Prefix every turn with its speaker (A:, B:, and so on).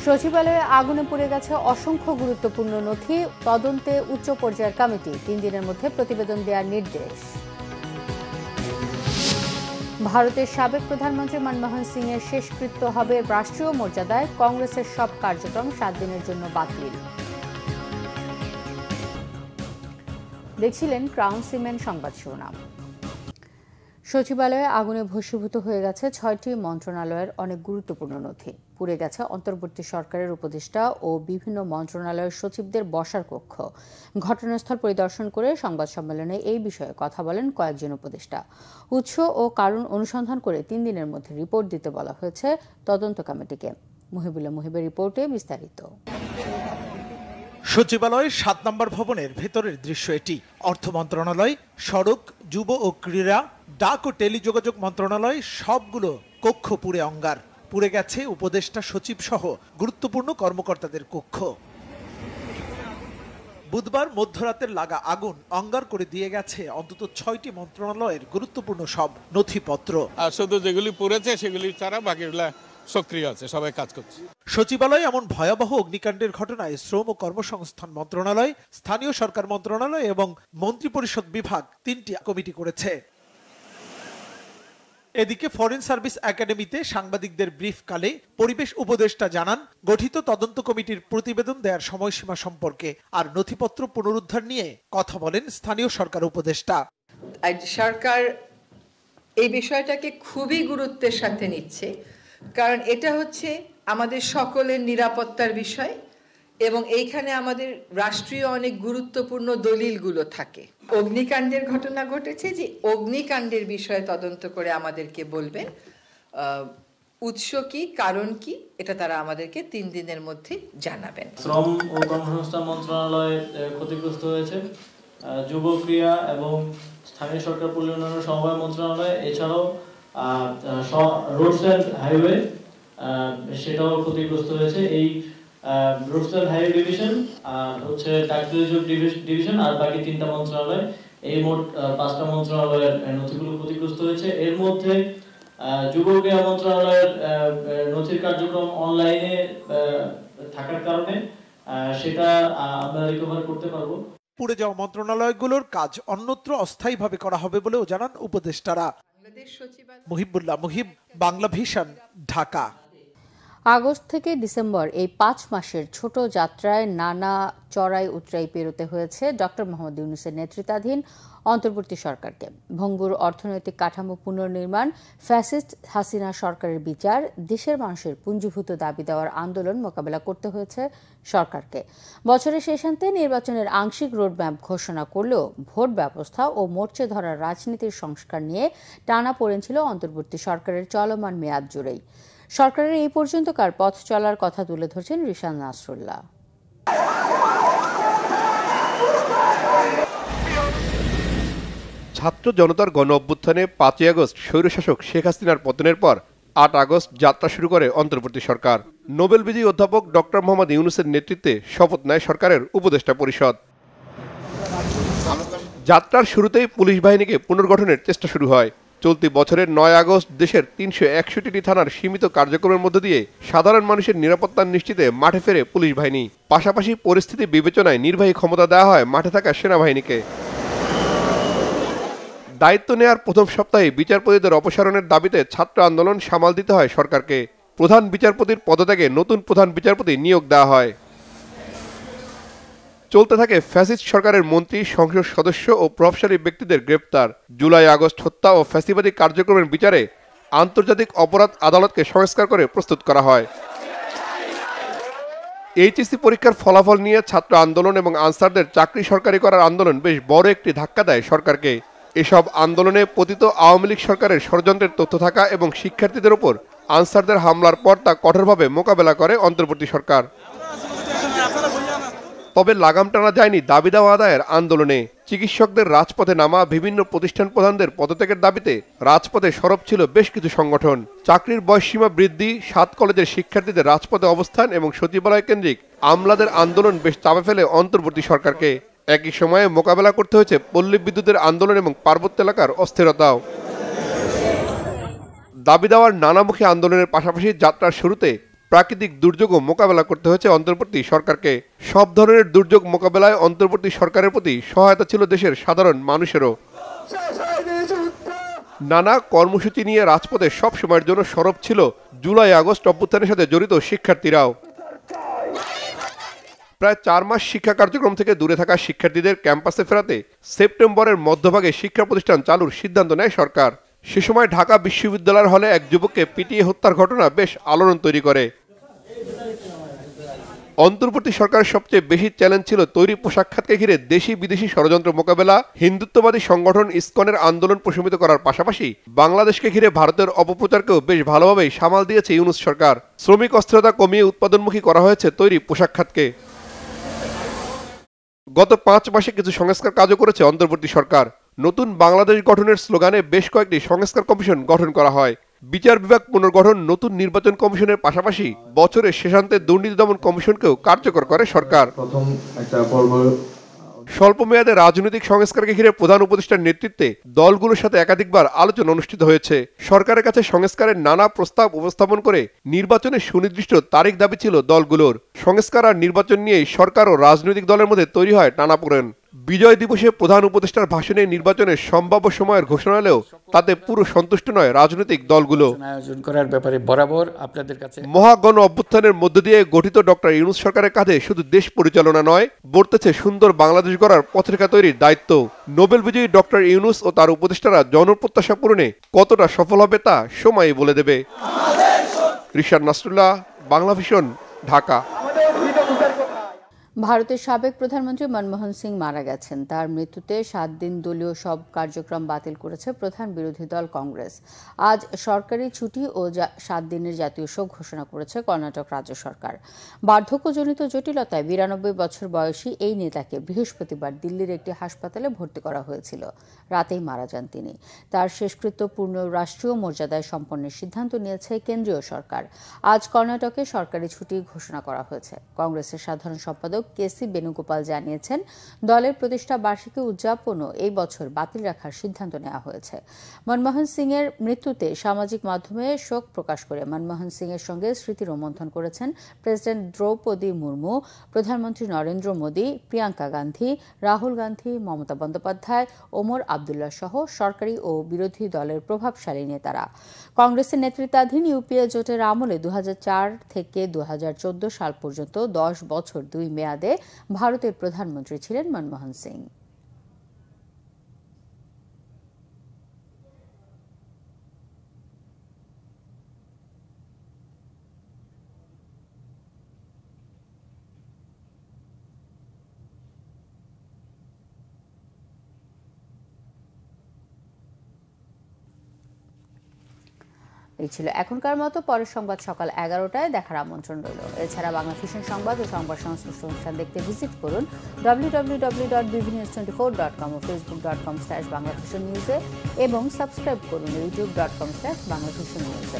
A: সচিবালয়ে আগুনে পুড়ে গেছে অসংখ্য গুরুত্বপূর্ণ নথি, তদন্তে উচ্চ পর্যায়ের কমিটি, 3 দিনের মধ্যে প্রতিবেদন দেওয়ার নির্দেশ। ভারতের সাবেক প্রধানমন্ত্রী মনমোহন সিং এর শেষকৃত্য হবে রাষ্ট্রীয় মর্যাদায়, কংগ্রেসের সব কার্যক্রম 7 দিনের জন্য বাতিল। দেখছিলেন ক্রাউন সিমেন্ট সংবাদ শিরোনাম। সচিবালয়ে আগুনে ভস্মীভূত হয়ে গেছে 6টি মন্ত্রণালয়ের অনেক গুরুত্বপূর্ণ নথি। পুড়ে গেছে অন্তর্বর্তী সরকারের উপদেষ্টা ও বিভিন্ন মন্ত্রণালয়ের সচিবদের বসার কক্ষ। ঘটনাস্থল পরিদর্শন করে সংবাদ সম্মেলনে এই বিষয়ে কথা বলেন কয়েকজন উপদেষ্টা। উৎস ও কারণ অনুসন্ধান করে 3 দিনের মধ্যে রিপোর্ট দিতে বলা হয়েছে তদন্ত কমিটিকে। মুহিবুল্লাহ মুহিবের রিপোর্টে বিস্তারিত।
B: সচিবালয় 7 নম্বর ভবনের ভেতরের দৃশ্য এটি। অর্থ মন্ত্রণালয়, সড়ক, যুব ও ক্রীড়া, ডাক ও টেলিযোগাযোগ মন্ত্রণালয় সবগুলো কক্ষ পুড়ে অঙ্গার। পুড়ে গেছে উপদেষ্টা সচিব সহ গুরুত্বপূর্ণ কর্মকর্তাদের কক্ষ। বুধবার মধ্যরাতের লাগা আগুন অঙ্গার করে দিয়ে গেছে অন্তত 6টি মন্ত্রণালয়ের গুরুত্বপূর্ণ সব নথিপত্র।
C: আর শুধু যেগুলি পুড়েছে সেগুলি ছাড়া বাকিগুলা সক্রিয় আছে, সবাই কাজ করছে।
B: সচিবালয় এমন ভয়াবহ অগ্নিকাণ্ডের ঘটনায় শ্রম ও কর্মসংস্থান মন্ত্রণালয়, স্থানীয় সরকার মন্ত্রণালয় এবং মন্ত্রিপরিষদ বিভাগ 3টি কমিটি করেছে। এদিকে ফরেন সার্ভিস একাডেমিতে সাংবাদিকদের ব্রিফকালে পরিবেশ উপদেষ্টা জানান, গঠিত তদন্ত কমিটির প্রতিবেদন দেওয়ার সময়সীমা সম্পর্কে আর নথিপত্র পুনরুদ্ধার নিয়ে কথা বলেন স্থানীয় সরকার উপদেষ্টা।
D: সরকার এই বিষয়টাকে খুবই গুরুত্বের সাথে নিচ্ছে, কারণ এটা হচ্ছে আমাদের সকলের নিরাপত্তার বিষয় এবং এইখানে আমাদের রাষ্ট্রীয় অনেক গুরুত্বপূর্ণ দলিলগুলো থাকে। অগ্নিকাণ্ডের ঘটনা ঘটেছে, যে অগ্নিকাণ্ডের বিষয়ে তদন্ত করে আমাদেরকে বলবেন উৎস কি, কারণ কি, এটা তারা আমাদেরকে 3 দিনের মধ্যে জানাবেন।
E: শ্রম ও কর্মসংস্থান মন্ত্রণালয় ক্ষতিগ্রস্ত হয়েছে, যুব ক্রীড়া এবং স্থানীয় সরকার পল্লী উন্নয়ন সমবায় মন্ত্রণালয়, এছাড়াও রোডস অ্যান্ড হাইওয়ে সেটাও ক্ষতিগ্রস্ত হয়েছে। এই রোডস অ্যান্ড হাইওয়ে ডিভিশন হচ্ছে ডাক ডিভিশন আর বাকি 3টা মন্ত্রণালয়, এই মোট 5টা মন্ত্রণালয়ের নথিগুলো ক্ষতিগ্রস্ত হয়েছে। এর মধ্যে যুব ক্রীড়া মন্ত্রণালয়ের নথির কার্যক্রম অনলাইনে থাকার কারণে সেটা আমরা রিকভার করতে পারবো।
B: পুড়ে যাওয়া মন্ত্রণালয়গুলোর কাজ অন্যত্র অস্থায়ীভাবে করা হবে বলেও জানান উপদেষ্টারা। মুহিবুল্লাহ মুহিব, বাংলা ভিশন, ঢাকা।
A: আগস্ট থেকে ডিসেম্বর এই 5 মাসের ছোট যাত্রায় নানা চড়াই উতরাই পেরোতে হয়েছে ডক্টর মোহাম্মদ ইউনূসের নেতৃত্বাধীন অন্তর্বর্তী সরকারকে। ভঙ্গুর অর্থনৈতিক কাঠামো পুনর্নির্মাণ, ফ্যাসিস্ট হাসিনা সরকারের বিচার, দেশের মানুষের পুঞ্জীভূত দাবি দেওয়ার আন্দোলন মোকাবেলা করতে হয়েছে সরকারকে। বছরের শেষান্তে নির্বাচনের আংশিক রোডম্যাপ ঘোষণা করলেও ভোট ব্যবস্থা ও মোর্চে ধরার রাজনীতির সংস্কার নিয়ে টানাপোড়েন ছিল অন্তর্বর্তী সরকারের চলমান মেয়াদ জুড়েই। সরকারের এই পর্যন্তকার পথ চলার কথা তুলে ধরছেন রিশান নাসরুল্লাহ।
F: ছাত্র জনতার গণ অভ্যুত্থানে 5ই আগস্ট স্বৈরশাসক শেখ হাসিনার পতনের পর 8 আগস্ট যাত্রা শুরু করে অন্তর্বর্তী সরকার। নোবেল বিজয়ী অধ্যাপক ডক্টর মোহাম্মদ ইউনূসের নেতৃত্বে শপথ নেয় সরকারের উপদেষ্টা পরিষদ। যাত্রার শুরুতেই পুলিশ বাহিনীকে পুনর্গঠনের চেষ্টা শুরু হয়। চলতি বছরের 9 আগস্ট দেশের 361টি থানার সীমিত কার্যক্রমের মধ্য দিয়ে সাধারণ মানুষের নিরাপত্তা নিশ্চিতে মাঠে ফেরে পুলিশ বাহিনী। পাশাপাশি পরিস্থিতি বিবেচনায় নির্বাহী ক্ষমতা দেওয়া হয় মাঠে থাকা সেনাবাহিনীকে। দায়িত্ব নেওয়ার প্রথম সপ্তাহে বিচারপতিদের অপসারণের দাবিতে ছাত্র আন্দোলন সামাল দিতে হয় সরকারকে। প্রধান বিচারপতির পদত্যাগে নতুন প্রধান বিচারপতি নিয়োগ দেওয়া হয়। চলতে থাকে ফ্যাসিস্ট সরকারের মন্ত্রী, সংসদ সদস্য ও প্রভাবশালী ব্যক্তিদের গ্রেপ্তার। জুলাই আগস্ট হত্যা ও ফ্যাসিবাদী কার্যক্রমের বিচারে আন্তর্জাতিক অপরাধ আদালতকে সংস্কার করে প্রস্তুত করা হয়। এইচএসসি পরীক্ষার ফলাফল নিয়ে ছাত্র আন্দোলন এবং আনসারদের চাকরি সরকারি করার আন্দোলন বেশ বড় একটি ধাক্কা দেয় সরকারকে। এসব আন্দোলনে পতিত আওয়ামী লীগ সরকারের ষড়যন্ত্রের তথ্য থাকা এবং শিক্ষার্থীদের ওপর আনসারদের হামলার পর তা কঠোরভাবে মোকাবেলা করে অন্তর্বর্তী সরকার। তবে লাগাম টানা যায়নি দাবি দেওয়া আদায়ের আন্দোলনে। চিকিৎসকদের রাজপথে নামা, বিভিন্ন প্রতিষ্ঠান প্রধানদের পদত্যাগের দাবিতে রাজপথে সরব ছিল বেশ কিছু সংগঠন। চাকরির বয়সসীমা বৃদ্ধি, 7 কলেজের শিক্ষার্থীদের রাজপথে অবস্থান এবং সচিবালয় কেন্দ্রিক আমলাদের আন্দোলন বেশ চাপে ফেলে অন্তর্বর্তী সরকারকে। একই সময়ে মোকাবেলা করতে হয়েছে পল্লী বিদ্যুতের আন্দোলন এবং পার্বত্য এলাকার অস্থিরতাও। দাবি দেওয়ার নানামুখী আন্দোলনের পাশাপাশি যাত্রার শুরুতে প্রাকৃতিক দুর্যোগও মোকাবেলা করতে হয়েছে অন্তর্বর্তী সরকারকে। সব ধরনের দুর্যোগ মোকাবেলায় অন্তর্বর্তী সরকারের প্রতি সহায়তা ছিল দেশের সাধারণ মানুষেরও। নানা কর্মসূচি নিয়ে রাজপথে সব সময়ের জন্য সরব ছিল জুলাই আগস্ট অভ্যুত্থানের সাথে জড়িত শিক্ষার্থীরাও। প্রায় 4 মাস শিক্ষা কার্যক্রম থেকে দূরে থাকা শিক্ষার্থীদের ক্যাম্পাসে ফেরাতে সেপ্টেম্বরের মধ্যভাগে শিক্ষা প্রতিষ্ঠান চালুর সিদ্ধান্ত নেয় সরকার। সে সময় ঢাকা বিশ্ববিদ্যালয়ের হলে এক যুবককে পিটিয়ে হত্যার ঘটনা বেশ আলোড়ন তৈরি করে। অন্তর্বর্তী সরকারের সবচেয়ে বেশি চ্যালেঞ্জ ছিল তৈরি পোশাক খাতকে ঘিরে দেশি বিদেশি ষড়যন্ত্র মোকাবেলা, হিন্দুত্ববাদী সংগঠন ইসকনের আন্দোলন প্রশমিত করার পাশাপাশি বাংলাদেশকে ঘিরে ভারতের অপপ্রচারকেও বেশ ভালোভাবেই সামাল দিয়েছে ইউনূস সরকার। শ্রমিক অস্থিরতা কমিয়ে উৎপাদনমুখী করা হয়েছে তৈরি পোশাক খাতকে। গত 5 মাসে কিছু সংস্কার কাজও করেছে অন্তর্বর্তী সরকার। নতুন বাংলাদেশ গঠনের স্লোগানে বেশ কয়েকটি সংস্কার কমিশন গঠন করা হয়। বিচার বিভাগ পুনর্গঠন, নতুন নির্বাচন কমিশনের পাশাপাশি বছরের শেষান্তে দুর্নীতি দমন কমিশনকেও কার্যকর করে সরকার। স্বল্প মেয়াদে রাজনৈতিক সংস্কারকে ঘিরে প্রধান উপদেষ্টার নেতৃত্বে দলগুলোর সাথে একাধিকবার আলোচনা অনুষ্ঠিত হয়েছে। সরকারের কাছে সংস্কারের নানা প্রস্তাব উপস্থাপন করে নির্বাচনের সুনির্দিষ্ট তারিখ দাবি ছিল দলগুলোর। সংস্কার আর নির্বাচন নিয়েই সরকার ও রাজনৈতিক দলের মধ্যে তৈরি হয় টানাপোড়েন। বিজয় দিবসে প্রধান উপদেষ্টার ভাষণে নির্বাচনের সম্ভাব্য সময়ের ঘোষণা এলেও তাতে পুরো সন্তুষ্ট নয় রাজনৈতিক দলগুলো।
G: আয়োজন করার ব্যাপারে বরাবর আপনাদের কাছে
F: মহাগণ অভ্যুত্থানের মধ্য দিয়ে গঠিত ডক্টর ইউনূস সরকারের কাঁধে শুধু দেশ পরিচালনা নয়, বর্তেছে সুন্দর বাংলাদেশ গড়ার পথরেখা তৈরির দায়িত্ব। নোবেল বিজয়ী ডক্টর ইউনূস ও তার উপদেষ্টারা জনপ্রত্যাশা পূরণে কতটা সফল হবে তা সময়ই বলে দেবে। রিশাদ নাসরুল্লাহ, বাংলা ভিশন, ঢাকা।
A: ভারতের সাবেক প্রধানমন্ত্রী মনমোহন সিং মারা গেছেন। তার মৃত্যুতে 7 দিন দলীয় সব কার্যক্রম বাতিল করেছে প্রধান বিরোধী দল কংগ্রেস। আজ সরকারি ছুটি ও 7 দিনের জাতীয় শোক ঘোষণা করেছে কর্ণাটক রাজ্য সরকার। বার্ধক্যজনিত জটিলতায় 92 বছর বয়সী এই নেতাকে বৃহস্পতিবার দিল্লির একটি হাসপাতালে ভর্তি করা হয়েছিল। রাতেই মারা যান তিনি। তার শেষকৃত্য পূর্ণ রাষ্ট্রীয় মর্যাদায় সম্পন্নের সিদ্ধান্ত নিয়েছে কেন্দ্রীয় সরকার। আজ কর্ণাটকে সরকারি ছুটি ঘোষণা করা হয়েছে। কংগ্রেসের সাধারণ সম্পাদক কেসি বেণুগোপাল জানিয়েছেন, দলের প্রতিষ্ঠা বার্ষিকী উদযাপনও এই বছর বাতিল রাখার সিদ্ধান্ত নেওয়া হয়েছে। মনমোহন সিং এর মৃত্যুতে সামাজিক মাধ্যমে শোক প্রকাশ করে মনমোহন সিং এর সঙ্গে স্মৃতি রোমন্থন করেছেন প্রেসিডেন্ট দ্রৌপদী মুর্মু, প্রধানমন্ত্রী নরেন্দ্র মোদী, প্রিয়াঙ্কা গান্ধী, রাহুল গান্ধী, মমতা বন্দ্যোপাধ্যায়, ওমর আবদুল্লাহ সহ সরকারি ও বিরোধী দলের প্রভাবশালী নেতারা। কংগ্রেসের নেতৃত্বাধীন ইউপিএ জোটের আমলে 2004 থেকে 2014 সাল পর্যন্ত 10 বছর 2 মেয়াদে ভারতের প্রধানমন্ত্রী ছিলেন মনমোহন সিং। এই ছিল এখনকার মতো। পরের সংবাদ সকাল 11টায় দেখার আমন্ত্রণ রইল। এছাড়া বাংলা ভিশন সংবাদ ও সংবাদ সংশ্লিষ্ট অনুষ্ঠান দেখতে ভিজিট করুন www.bbnews24.com ও facebook.com/banglavisionnews এবং সাবস্ক্রাইব করুন youtube.com/banglavisionnews।